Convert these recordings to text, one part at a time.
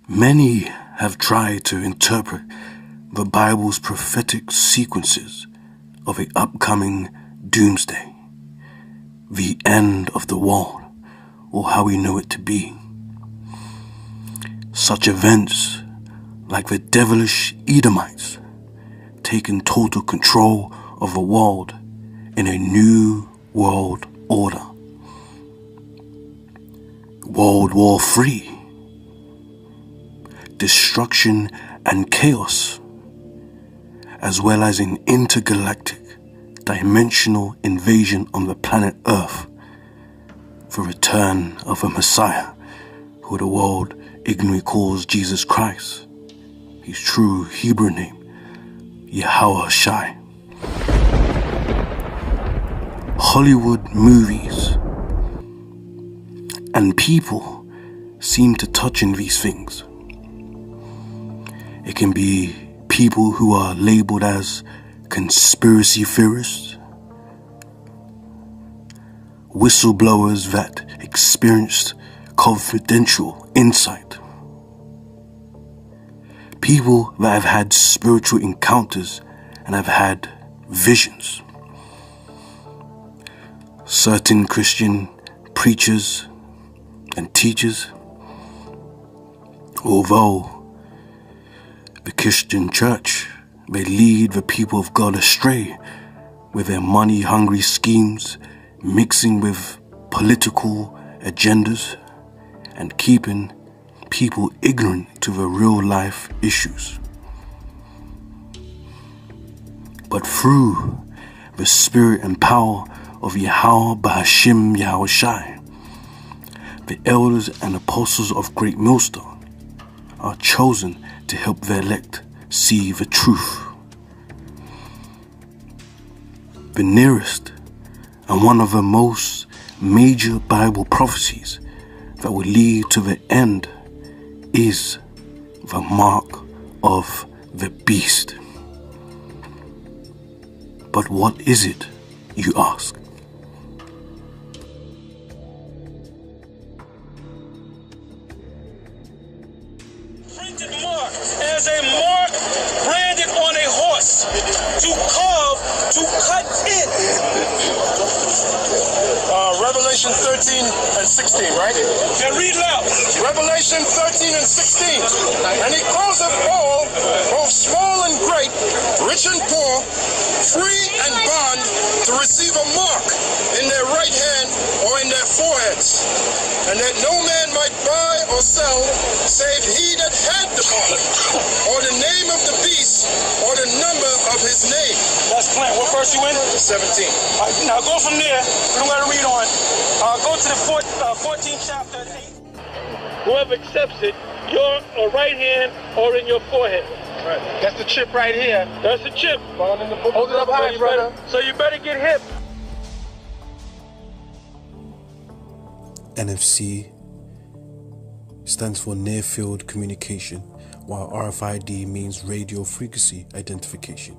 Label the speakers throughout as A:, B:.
A: Many have tried to interpret the Bible's prophetic sequences of an upcoming doomsday, the end of the world, or how we know it to be. Such events, like the devilish Edomites, taking total control of the world in a new world order. World War III, destruction and chaos, as well as an intergalactic dimensional invasion on the planet Earth, the return of a Messiah who the world ignorantly calls Jesus Christ, his true Hebrew name, Yahweh Shai. Hollywood movies and people seem to touch on these things. It can be people who are labeled as conspiracy theorists, whistleblowers that experienced confidential insight, people that have had spiritual encounters and have had visions. Certain Christian preachers and teachers, although the Christian church may lead the people of God astray with their money-hungry schemes, mixing with political agendas and keeping people ignorant to the real-life issues. But through the spirit and power of Yahweh Bahashim Yahweh Shai, the elders and apostles of Great Millstone are chosen to help the elect see the truth. The nearest and one of the most major Bible prophecies that will lead to the end is the mark of the beast. But what is it, you ask?
B: Printed mark as a mark branded on a horse to carve, to cut in. Revelation 13 and 16, right? Then read loud. Revelation 13 and 16. And he calls it all, both small and great, rich and poor, free and bond, to receive a mark in their right hand or in their foreheads, and that no man might buy or sell save he that had the mark, or the name of the beast, or the number of his name. That's plain. What verse you in? 17. All right, now go from there. We don't got to read on. Go to the 14th chapter and 8. Whoever accepts it, your right hand or in your forehead. Right. That's the chip right here. That's the chip. Hold it up high, brother. So you better get hip.
A: NFC stands for Near Field Communication, while RFID means Radio Frequency Identification.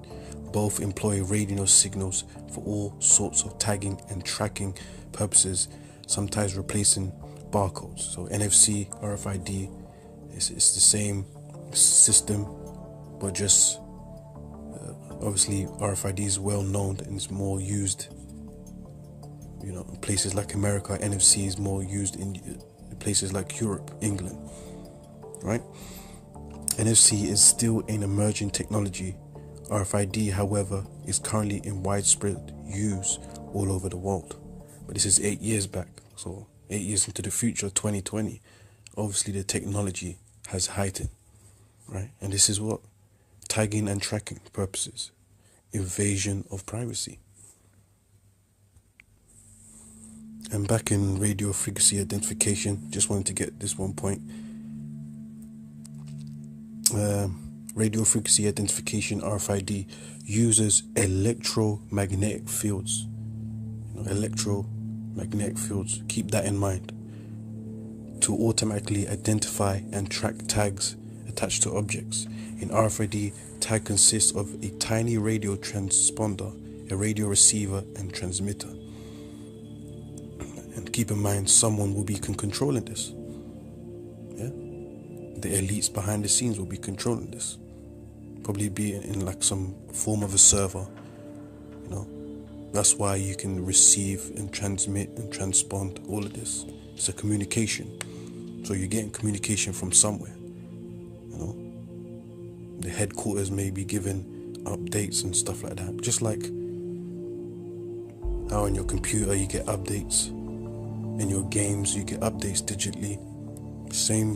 A: Both employ radio signals for all sorts of tagging and tracking purposes, sometimes replacing barcodes. So NFC, RFID is the same system, but just obviously RFID is well known and is more used, in places like America. NFC is more used in places like Europe, England, right? NFC is still an emerging technology. RFID, however, is currently in widespread use all over the world. But this is 8 years back, so 8 years into the future, 2020, obviously the technology has heightened, right? And this is what? Tagging and tracking purposes, invasion of privacy. And back in radio frequency identification, just wanted to get this one point. Radio frequency identification, RFID, uses electromagnetic fields. Electromagnetic fields, keep that in mind, to automatically identify and track tags attached to objects. In RFID, tag consists of a tiny radio transponder, a radio receiver and transmitter. And keep in mind, someone will be controlling this. Yeah? the elites behind the scenes will be controlling this. Probably be in like some form of a server, you know. That's why you can receive and transmit and transpond all of this. It's a communication. So you're getting communication from somewhere, you know. The headquarters may be giving updates and stuff like that. Just like how on your computer you get updates, in your games you get updates digitally. Same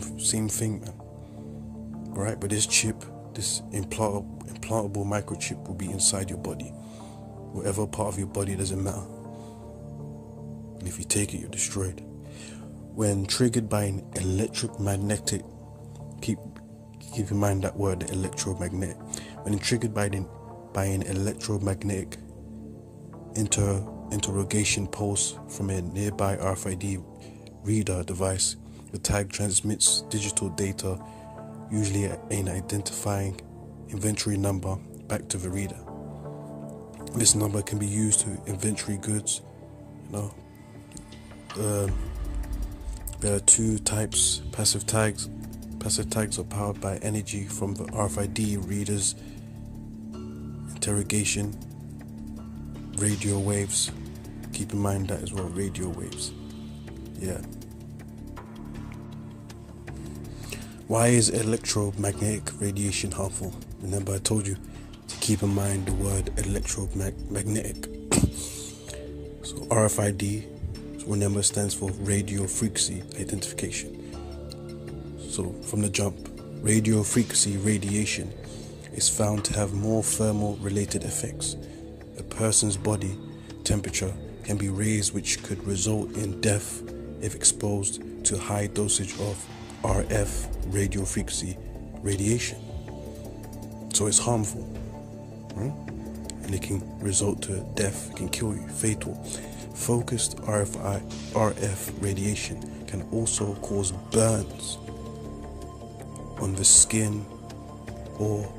A: thing, man. Right? But this chip, this implantable microchip will be inside your body. Whatever part of your body, doesn't matter. And if you take it, you're destroyed. When triggered by an electromagnetic, keep in mind that word, electromagnetic. When triggered by an electromagnetic interrogation pulse from a nearby RFID reader device, the tag transmits digital data, usually an identifying inventory number, back to the reader. This number can be used to inventory goods. You know, there are two types: passive tags. Passive tags are powered by energy from the RFID reader's interrogation. Radio waves. Keep in mind that as well. Radio waves. Yeah. Why is electromagnetic radiation harmful? Remember I told you to keep in mind the word electromagnetic. So RFID, remember, stands for radio frequency identification. So from the jump, radio frequency radiation is found to have more thermal related effects. A person's body temperature can be raised, which could result in death if exposed to high dosage of RF, radio frequency radiation. So it's harmful, right? And it can result to death, it can kill you, fatal. Focused RF radiation can also cause burns on the skin or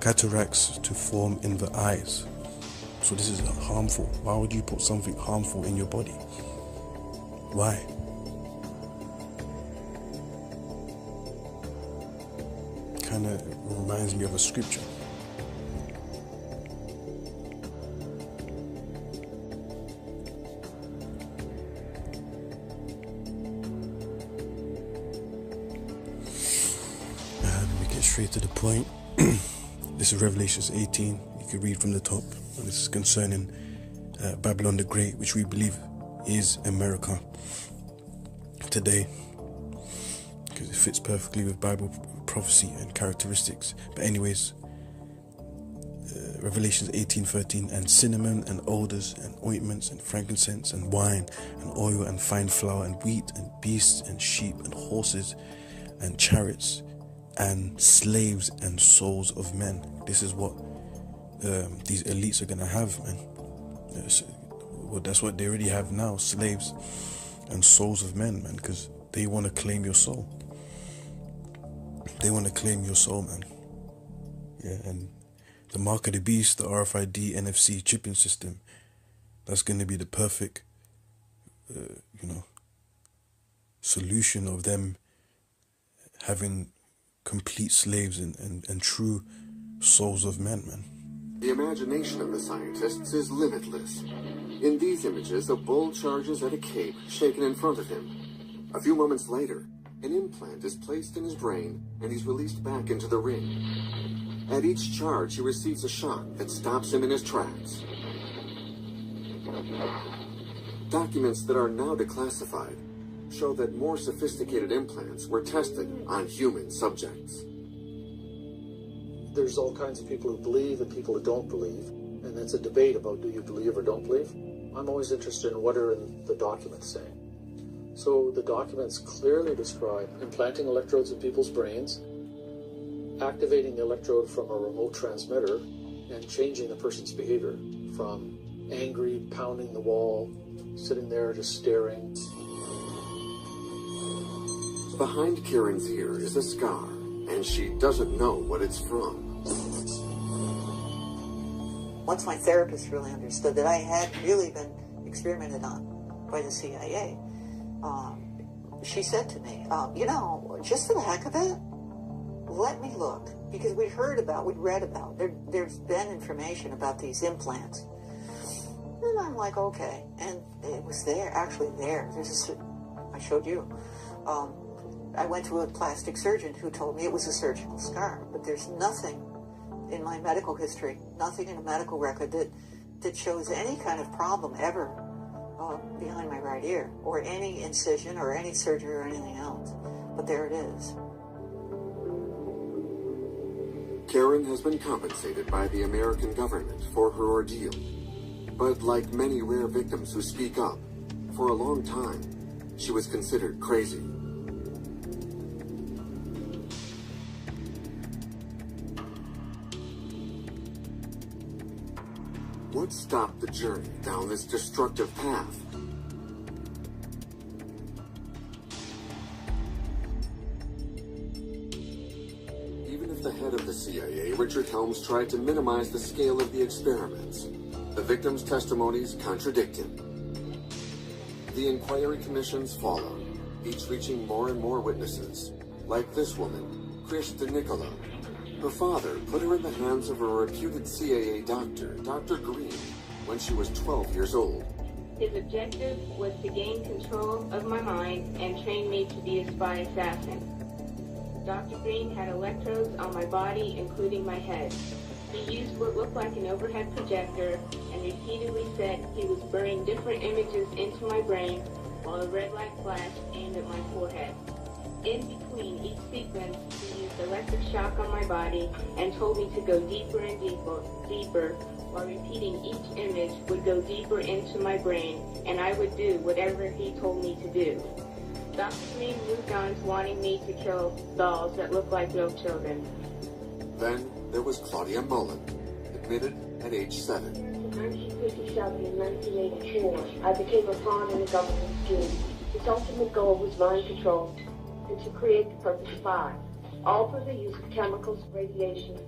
A: cataracts to form in the eyes. So this is harmful. Why would you put something harmful in your body? Why? Kind of reminds me of a scripture. And we get straight to the point. This is Revelations 18. You can read from the top. And this is concerning Babylon the Great, which we believe is America today, because it fits perfectly with Bible prophecy and characteristics. But anyways, Revelations 18:13, and cinnamon and odors and ointments and frankincense and wine and oil and fine flour and wheat and beasts and sheep and horses and chariots and slaves and souls of men. This is what these elites are going to have, man. Well, that's what they already have now, slaves and souls of men, man, because they want to claim your soul. They want to claim your soul, man. Yeah, and the mark of the beast, the RFID NFC chipping system, that's going to be the perfect, solution of them having complete slaves and true souls of men, man.
C: The imagination of the scientists is limitless. In these images, a bull charges at a cape shaken in front of him. A few moments later, an implant is placed in his brain and he's released back into the ring. At each charge, he receives a shock that stops him in his tracks. Documents that are now declassified show that more sophisticated implants were tested on human subjects.
D: There's all kinds of people who believe and people who don't believe, and it's a debate about do you believe or don't believe. I'm always interested in what are the documents saying. So the documents clearly describe implanting electrodes in people's brains, activating the electrode from a remote transmitter, and changing the person's behavior from angry, pounding the wall, sitting there just staring.
C: Behind Karen's ear is a scar, and she doesn't know what it's from.
E: Once my therapist really understood that I had really been experimented on by the CIA, she said to me, you know, just for the heck of it, let me look. Because we'd read about, there's been information about these implants. And I'm like, okay. And it was there, actually there. I showed you. I went to a plastic surgeon who told me it was a surgical scar. But there's nothing in my medical history, nothing in a medical record that shows any kind of problem ever behind my right ear, or any incision or any surgery or anything else. But there it is.
C: Karen has been compensated by the American government for her ordeal. But like many rare victims who speak up, for a long time, she was considered crazy. What stopped the journey down this destructive path? Even if the head of the CIA, Richard Helms, tried to minimize the scale of the experiments, the victims' testimonies contradict him. The inquiry commissions follow, each reaching more and more witnesses, like this woman, Chris DeNicola. Her father put her in the hands of a reputed CIA doctor, Dr. Green, when she was 12 years old.
F: His objective was to gain control of my mind and train me to be a spy assassin. Dr. Green had electrodes on my body, including my head. He used what looked like an overhead projector and repeatedly said he was burning different images into my brain while a red light flashed aimed at my forehead. In between each sequence, he used electric shock on my body and told me to go deeper and deeper, while repeating each image would go deeper into my brain, and I would do whatever he told me to do. Dr. Green moved on to wanting me to kill dolls that looked like real children.
C: Then there was Claudia Mullen, admitted at age 7.
G: In 1957 and 1984, I became a pawn in the government scheme. His ultimate goal was mind control and to create the perfect spy, all through the use of chemicals, radiation,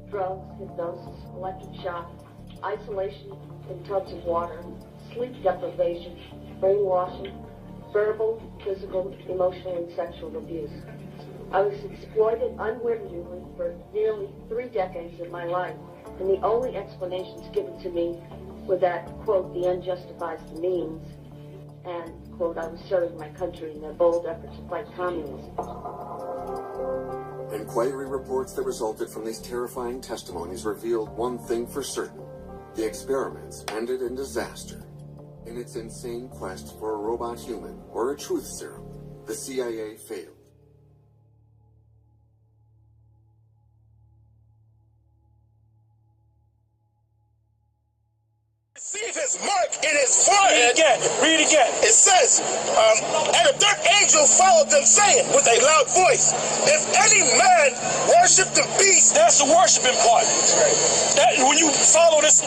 G: drugs, hypnosis, electric shock, isolation in tubs of water, sleep deprivation, brainwashing, verbal, physical, emotional, and sexual abuse. I was exploited unwittingly for nearly 3 decades of my life, and the only explanations given to me were that, quote, the end justifies the means, and, quote, I was serving my country in their bold effort to fight communism.
C: Inquiry reports that resulted from these terrifying testimonies revealed one thing for certain. The experiments ended in disaster. In its insane quest for a robot human or a truth serum, the CIA failed.
B: Receive his mark in his forehead. Read again. It says, and a dark angel followed them, saying with a loud voice, if any man worship the beast. That's the worshiping part. That, when you follow this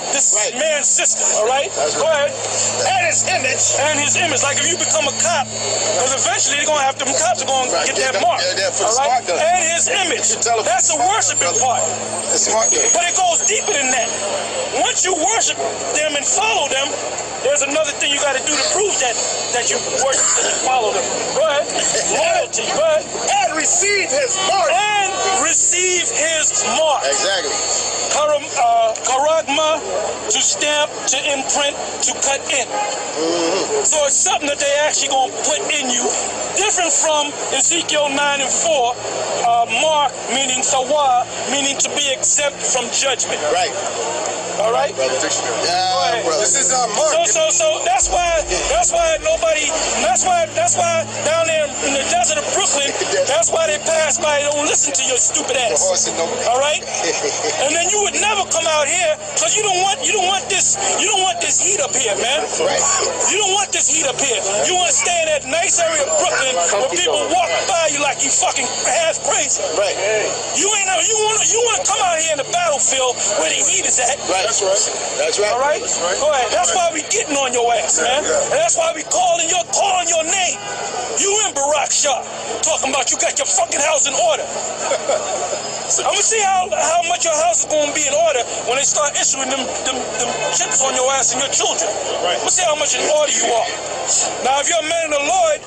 B: man's system, all right? Go ahead. And his image. Like if you become a cop, because eventually they're going to have them cops are going to get that mark. All right? And his image. That's the worshiping part. But it goes deeper than that. Once you worship them and follow them, there's another thing you got to do to prove that you worship and you follow them. Go ahead. Loyalty. Go ahead. And receive his mark. And receive his mark. Exactly. Karagma, to stamp, to imprint, to cut in. So it's something that they actually going to put in you. Different from Ezekiel 9 and 4, mark, meaning sawa, meaning to be exempt from judgment. Right. All right. Yeah, brother. This is mark. So that's why down there in the desert of Brooklyn, that's why they pass by. They don't listen to your stupid ass. All right. And then you would never come out here because you don't want this heat up here, man. Right. You don't want this heat up here. You want to stay in that nice area of Brooklyn where people walk by you like you fucking half crazy. Right. You ain't no, you want to come out here in the battlefield where the heat is at.
H: Right. That's right. That's right.
B: All right?
H: That's right.
B: Go ahead. That's why we getting on your ass, man.
H: Yeah.
B: And that's why we calling your name. You and Barack Shah talking about you got your fucking house in order. I'm gonna see how much your house is gonna be in order when they start issuing them chips on your ass and your children.
H: Right.
B: I'm gonna see how much in order you are. Now, if you're a man of the Lord,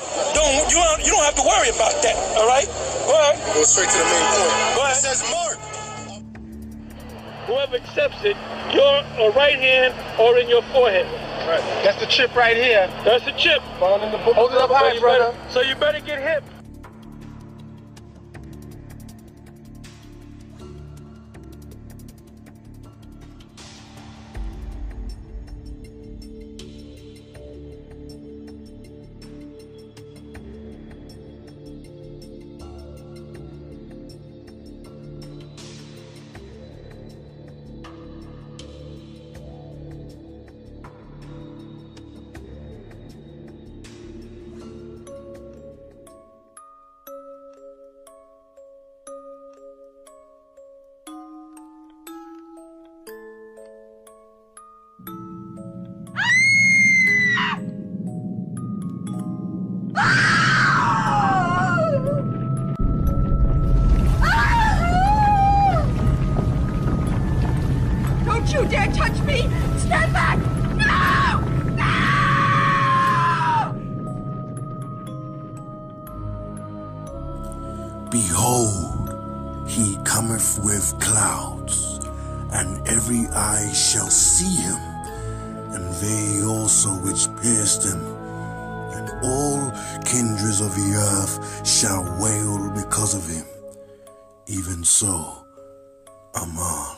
B: you don't have to worry about that. All right? Go ahead.
H: Go straight to the main point.
B: Go ahead.
H: It says Mark.
I: Whoever accepts it, your right hand or in your forehead.
H: Right. That's the chip right here.
I: That's the chip.
H: Found in the book. Hold it up high, brother.
I: So you better get hip.
J: Don't you dare touch me! Stand back! No! No!
K: Behold, he cometh with clouds, and every eye shall see him, and they also which pierced him, and all kindreds of the earth shall wail because of him. Even so, Amen.